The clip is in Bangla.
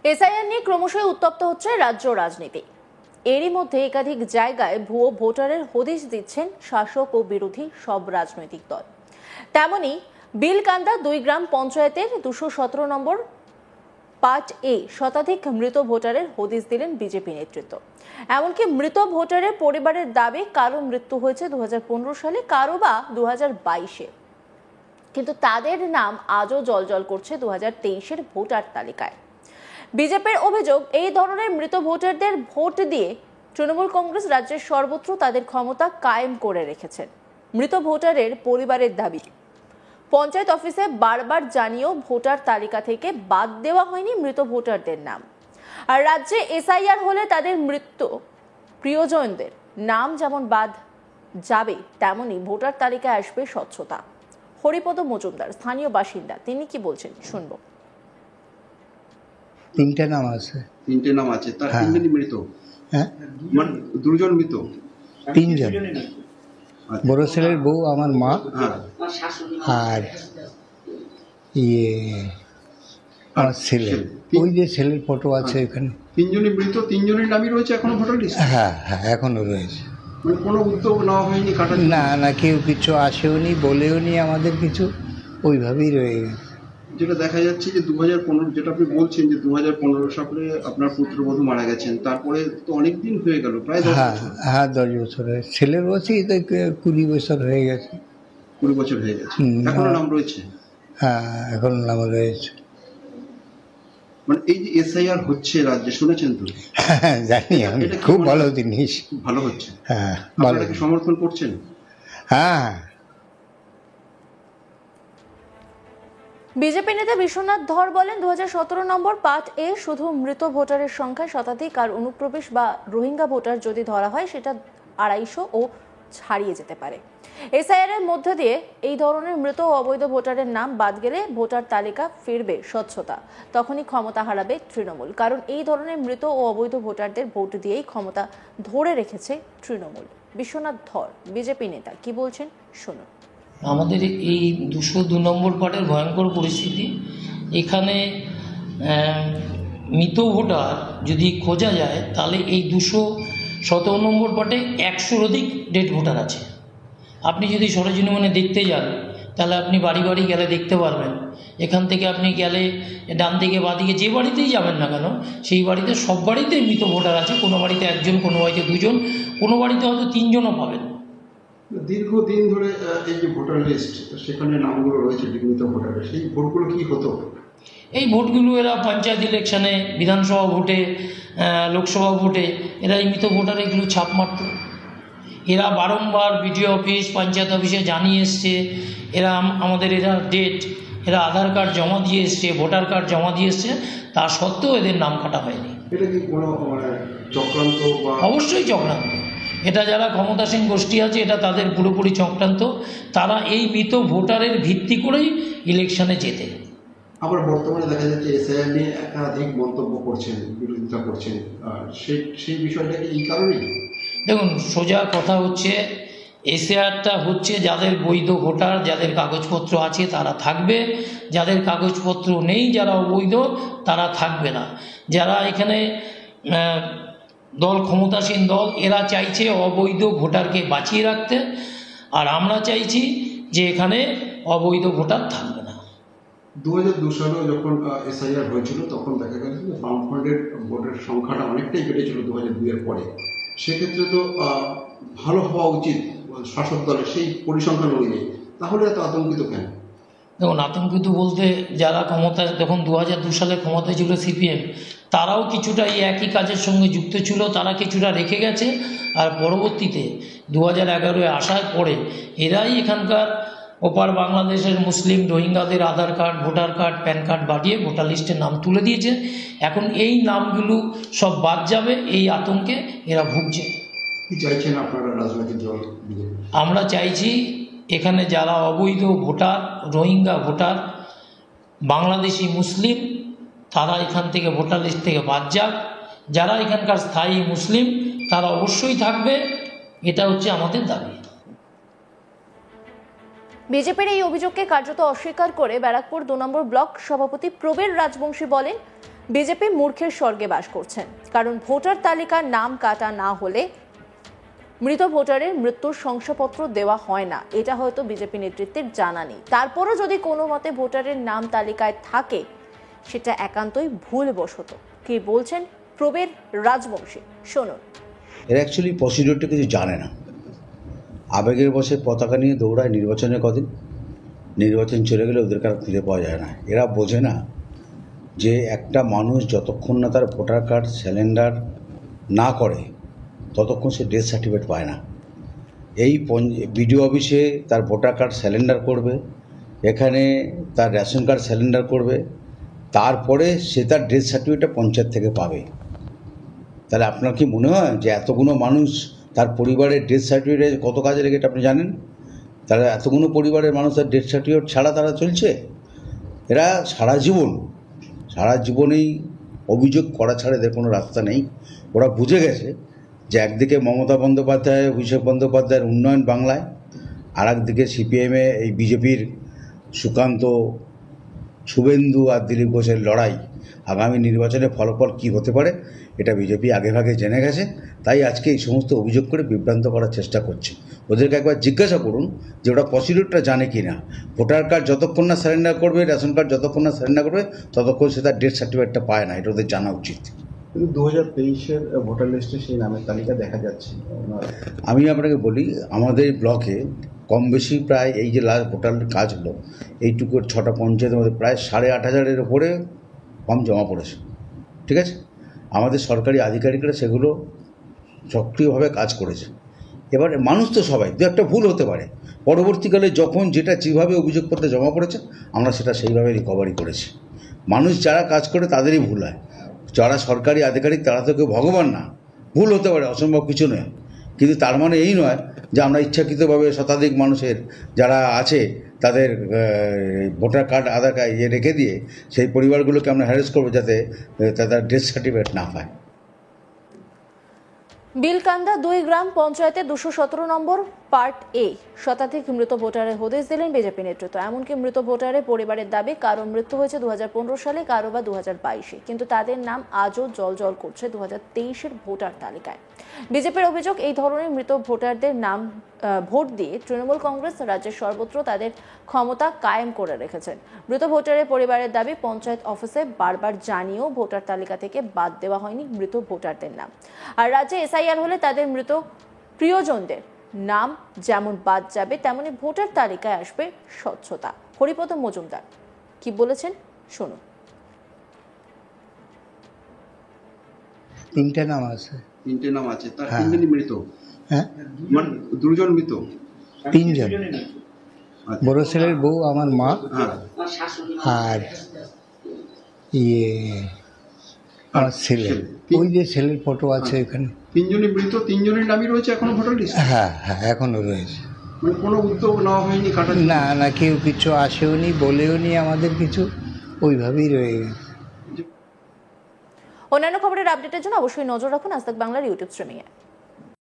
এসআইআর নিয়ে ক্রমশই উত্তপ্ত হচ্ছে রাজ্য রাজনীতি। এরই মধ্যে একাধিক জায়গায় ভুয়ো ভোটারের হদিশ দিচ্ছেন শাসক ও বিরোধী সব রাজনৈতিক দল। তেমনি বিলকান্দা 2 গ্রাম পঞ্চায়েতের 217 নম্বর পার্ট এ শতাধিক মৃত ভোটারের হদিশ দিলেন বিজেপি নেতৃত্ব। এমনকি মৃত ভোটারের পরিবারের দাবি কারো মৃত্যু হয়েছে 2015 সালে, কারো বা 2022-এ, কিন্তু তাদের নাম আজও জলজল করছে 2023-এর ভোটার তালিকায়। বিজেপির অভিযোগ, এই ধরনের মৃত ভোটারদের ভোট দিয়ে তৃণমূল কংগ্রেস রাজ্যের সর্বত্র তাদের ক্ষমতা কায়েম করে রেখেছেন। মৃত ভোটারের পরিবারের দাবি, পঞ্চায়েত অফিসে বারবার জানিয়েও ভোটার তালিকা থেকে বাদ দেওয়া হয়নি মৃত ভোটারদের নাম। আর রাজ্যে এসআইআর হলে তাদের মৃত্যু প্রিয়জনদের নাম যেমন বাদ যাবে, তেমনি ভোটার তালিকায় আসবে স্বচ্ছতা। হরিপদ মজুমদার স্থানীয় বাসিন্দা, তিনি কি বলছেন শুনবো। 3টে নাম আছে। 3টে নাম আছে, তার 3জনই মৃত। হ্যাঁ, মানে 2জন মৃত, 3জন। বড় ছেলের বউ আমার মা, আর আমার ছেলে, ওই যে ছেলের ফটো আছে এখানে। 3জনই মৃত, 3জনের নামই রয়েছে এখনো ভোটার লিস্টে। হ্যাঁ হ্যাঁ, এখনো রয়েছে। মানে কোনো উদ্যোগ নেওয়া হয়নি কাটার? না না, কেউ কিছু আসেও নি, বলেও নি আমাদের কিছু, ওইভাবেই রয়ে গেছে। যেটা দেখা যাচ্ছে যে 2015, যেটা আপনি বলছেন যে 2015 সালে আপনার পুত্রবধূ মারা গেছেন, তারপরে তো অনেক দিন হয়ে গেল, প্রায় 10 বছর। হ্যাঁ 10 বছর হয়ে, ছেলের বয়সে তো 20 বছর হয়ে গেছে। 20 বছর হয়ে গেছে, এখনো নাম রয়েছে? হ্যাঁ, এখনো নাম রয়েছে। মানে এই যে এসআইআর হচ্ছে রাজ্যে, শুনেছেন তো? হ্যাঁ জানি, আমি খুব ভালো জিনিস, ভালো হচ্ছে। হ্যাঁ, আপনারা কি সমর্থন করছেন? হ্যাঁ। বিজেপি নেতা বিশ্বনাথ ধর বলেন, 2017 নম্বর পার্ট এ শুধু মৃত ভোটারের সংখ্যা শতাধিক, আর অনুপ্রবেশ বা রোহিঙ্গা ভোটার যদি ধরা হয় সেটা 250 ও ছাড়িয়ে যেতে পারে। এসআইআর এর মধ্যে দিয়ে এই ধরনের মৃত ও অবৈধ ভোটারের নাম বাদ গেলে ভোটার তালিকা ফিরবে স্বচ্ছতা, তখনই ক্ষমতা হারাবে তৃণমূল। কারণ এই ধরনের মৃত ও অবৈধ ভোটারদের ভোট দিয়েই ক্ষমতা ধরে রেখেছে তৃণমূল। বিশ্বনাথ ধর বিজেপি নেতা কি বলছেন শুনুন। আমাদের এই 202 নম্বর পার্টের ভয়ঙ্কর পরিস্থিতি। এখানে মৃত ভোটার যদি খোঁজা যায় তাহলে এই 217 নম্বর পার্টে 100-র অধিক ডেড ভোটার আছে। আপনি যদি সরেজমিনে মানে দেখতে যান তাহলে আপনি বাড়ি বাড়ি গেলে দেখতে পারবেন। এখান থেকে আপনি গেলে ডান দিকে বা দিকে যে বাড়িতেই যাবেন না কেন, সেই বাড়িতে সব বাড়িতেই মৃত ভোটার আছে। কোনো বাড়িতে 1জন, কোনো বাড়িতে 2জন, কোনো বাড়িতে হয়তো 3জনও পাবেন। দীর্ঘদিন ধরে এই যে ভোটার লিস্ট, সেখানে নামগুলো রয়েছে মৃত ভোটারের, সেই ভোটগুলো কি হতো? এই ভোটগুলো এরা পঞ্চায়েত ইলেকশনে, বিধানসভা ভোটে, লোকসভা ভোটে এরা এই মৃত ভোটার এগুলো ছাপ মারত। এরা বারংবার বিডিও অফিস, পঞ্চায়েত অফিসে জানিয়ে এসছে। এরা ডেট, এরা আধার কার্ড জমা দিয়ে এসছে, ভোটার কার্ড জমা দিয়ে এসছে, তা সত্ত্বেও এদের নাম কাটা হয়নি। এটা কি কোনো চক্রান্ত? অবশ্যই চক্রান্ত। এটা যারা ক্ষমতাসীন গোষ্ঠী আছে, এটা তাদের পুরোপুরি চক্রান্ত। তারা এই মৃত ভোটারের ভিত্তি করেই ইলেকশনে জেতে। আবার বর্তমানে দেখা যাচ্ছে এসআইআর নিয়ে একাধিক মন্তব্য করছেন, বিরোধিতা করছেন, আর সেই বিষয়টা কি এই কারণেই? দেখুন, সোজা কথা হচ্ছে, এসআইআরটা হচ্ছে যাদের বৈধ ভোটার, যাদের কাগজপত্র আছে তারা থাকবে, যাদের কাগজপত্র নেই, যারা অবৈধ তারা থাকবে না। যারা এখানে দল, ক্ষমতাসীন দল, এরা চাইছে অবৈধ ভোটারকে বাঁচিয়ে রাখতে, আর আমরা চাইছি যে এখানে অবৈধ ভোটার থাকবে না। 2002 সালে যখন এসআইআর হয়েছিল তখন দেখা গেছে যে বামফ্রন্টের ভোটের সংখ্যাটা অনেকটাই বেড়েছিল 2002-এর পরে। সেক্ষেত্রে তো ভালো হওয়া উচিত শাসক দলের সেই পরিসংখ্যান অনুযায়ী, তাহলে এত আতঙ্কিত কেন? দেখুন, আতঙ্কিত বলতে যারা ক্ষমতায়, যখন 2002 সালে ক্ষমতায় ছিল সিপিএম, তারাও কিছুটা এই একই কাজের সঙ্গে যুক্ত ছিল, তারা কিছুটা রেখে গেছে। আর পরবর্তীতে 2011-এ আসার পরে এরাই এখানকার ওপার বাংলাদেশের মুসলিম রোহিঙ্গাদের Aadhaar card, voter card, PAN card বাড়িয়ে ভোটার লিস্টে নাম তুলে দিয়েছে। এখন এই নামগুলো সব বাদ যাবে, এই আতঙ্কে এরা ভুগছে। কি চাইছেন আপনারা রাজনৈতিক দল? আমরা চাইছি এখানে যারা অবৈধ ভোটার, রোহিঙ্গা ভোটার, বাংলাদেশি মুসলিম, তারা এখান থেকে ভোটার লিস্ট থেকে বাদ যাক। যারা এখানকার স্থায়ী মুসলিম তারা অবশ্যই থাকবে, এটা হচ্ছে আমাদের দাবি। বিজেপির এই অভিযোগকে কার্যত অস্বীকার করে ব্যারাকপুর 2 নম্বর ব্লক সভাপতি প্রবীর রাজবংশী বলেন, বিজেপি মূর্খের স্বর্গে বাস করছেন, কারণ ভোটার তালিকার নাম কাটা না হলে মৃত ভোটারের মৃত্যুর শংসাপত্র দেওয়া হয় না। এটা হয়তো বিজেপি নেতৃত্বের জানা নেই। তারপরও যদি কোনো মতে ভোটারের নাম তালিকায় থাকে, সেটা একান্তই ভুলবশত। কি বলছেন প্রবীর রাজবংশী, শুনুন। এরা অ্যাকচুয়ালি প্রসিডিওরটা কিছু জানে না, আবেগের বসে পতাকা নিয়ে দৌড়ায় নির্বাচনের কদিন, নির্বাচন চলে গেলে ওদেরকে আর খুঁজে পাওয়া যায় না। এরা বোঝে না যে একটা মানুষ যতক্ষণ না তার ভোটার কার্ড স্যালেন্ডার না করে ততক্ষণ সে ডেথ সার্টিফিকেট পায় না। এই বিডিও অফিসে তার ভোটার কার্ড স্যালেন্ডার করবে, এখানে তার রেশন কার্ড স্যালেন্ডার করবে, তারপরে সে তার ডেথ সার্টিফিকেটটা পঞ্চায়েত থেকে পাবে। তাহলে আপনার কি মনে হয় যে এতগুলো মানুষ তার পরিবারের ডেথ সার্টিফিকেট কত কাজে লেগে আপনি জানেন? তারা এতগুলো পরিবারের মানুষ তার ডেথ সার্টিফিকেট ছাড়া তারা চলছে। এরা সারা জীবনেই অভিযোগ করা ছাড়া এদের কোনো রাস্তা নেই। ওরা বুঝে গেছে যে একদিকে মমতা বন্দ্যোপাধ্যায়, অভিষেক বন্দ্যোপাধ্যায়ের উন্নয়ন বাংলায়, আর একদিকে সিপিএমে এই বিজেপির সুকান্ত, শুভেন্দু আর দিলীপ ঘোষের লড়াই। আগামী নির্বাচনে ফলাফল কী হতে পারে এটা বিজেপি আগেভাগে জেনে গেছে, তাই আজকে এই সমস্ত অভিযোগ করে বিভ্রান্ত করার চেষ্টা করছে। ওদেরকে একবার জিজ্ঞাসা করুন যে ওরা প্রসিডিউরটা জানে কি না। ভোটার কার্ড যতক্ষণ না সারেন্ডার করবে, রেশন কার্ড যতক্ষণ না সারেন্ডার করবে, ততক্ষণ সে তার ডেথ সার্টিফিকেটটা পায় না। এটা ওদের জানা উচিত। কিন্তু 2023-এর ভোটার লিস্টে সেই নামের তালিকা দেখা যাচ্ছে। আমি আপনাকে বলি, আমাদের ব্লকে কম বেশি প্রায় এই যে লাস্ট ভোটার কাজ হলো, এইটুকু 6টা পঞ্চায়েতের মধ্যে প্রায় 8,500-এর ওপরে ফর্ম জমা পড়েছে। ঠিক আছে, আমাদের সরকারি আধিকারিকরা সেগুলো সক্রিয়ভাবে কাজ করেছে। এবার মানুষ তো সবাই, দু একটা ভুল হতে পারে, পরবর্তীকালে যখন যেটা যেভাবে অভিযোগপত্রে জমা পড়েছে আমরা সেটা সেইভাবে রিকভারি করেছি। মানুষ যারা কাজ করে তাদেরই ভুল হয়, যারা সরকারি আধিকারিক তারা তো কেউ ভগবান না, ভুল হতে পারে, অসম্ভব কিছু নয়। কিন্তু তার মানে এই নয় যে আমরা ইচ্ছাকৃতভাবে শতাধিক মানুষের যারা আছে তাদের ভোটার কার্ড, আধার কার্ড রেখে দিয়ে সেই পরিবারগুলোকে আমরা হ্যারেস করবো যাতে তাদের ডেথ সার্টিফিকেট না পায়। বিলকান্দা 2 গ্রাম পঞ্চায়েতের 217 নম্বর পার্ট এ শতাধিক মৃত ভোটারের হদিশ দিলেন বিজেপি নেতৃত্ব। এমনকি মৃত ভোটারের পরিবারের দাবি কারো মৃত্যু হয়েছে 2015 সালে, কারো বা 2022-এ, কিন্তু তাদের নাম আজও জল করছে 2023-এর ভোটার তালিকায়। বিজেপির অভিযোগ, এই ধরনের মৃত ভোটারদের নাম ভোট দিয়ে তৃণমূল কংগ্রেস রাজ্যের সর্বত্র তাদের ক্ষমতা কায়েম করে রেখেছেন। মৃত ভোটারের পরিবারের দাবি, পঞ্চায়েত অফিসে বারবার জানিয়েও ভোটার তালিকা থেকে বাদ দেওয়া হয়নি মৃত ভোটারদের নাম। আর রাজ্যে এসআইআর হলে তাদের মৃত প্রিয়জনদের নাম যেমন বাদ যাবে, তেমনি ভোটার তালিকায় আসবে স্বচ্ছতা। হরিপদ মজুমদার কি বলেছেন, শুনুন। 3টে নাম আছে। 3টে নাম আছে, তার 3জনই মৃত। হ্যাঁ, মানে 2জন মৃত, 3জন। বড় ছেলের বউ আমার মা, আর আমার ছেলে, ওই যে ছেলের ফটো আছে এখানে। 3জনই মৃত, 3জনের নামই রয়েছে এখনো ভোটার লিস্ট। হ্যাঁ, এখনো রয়েছে। মানে কোনো উদ্যোগ নেওয়া হয়নি কাটার? না, কেউ কিছু আসেও নি, বলেও নি আমাদের কিছু, ওইভাবেই রয়ে গেছে। অন্যান্য খবরের আপডেটের জন্য অবশ্যই নজর রাখুন আজ তাক বাংলার ইউটিউব স্ট্রিমিংয়ে।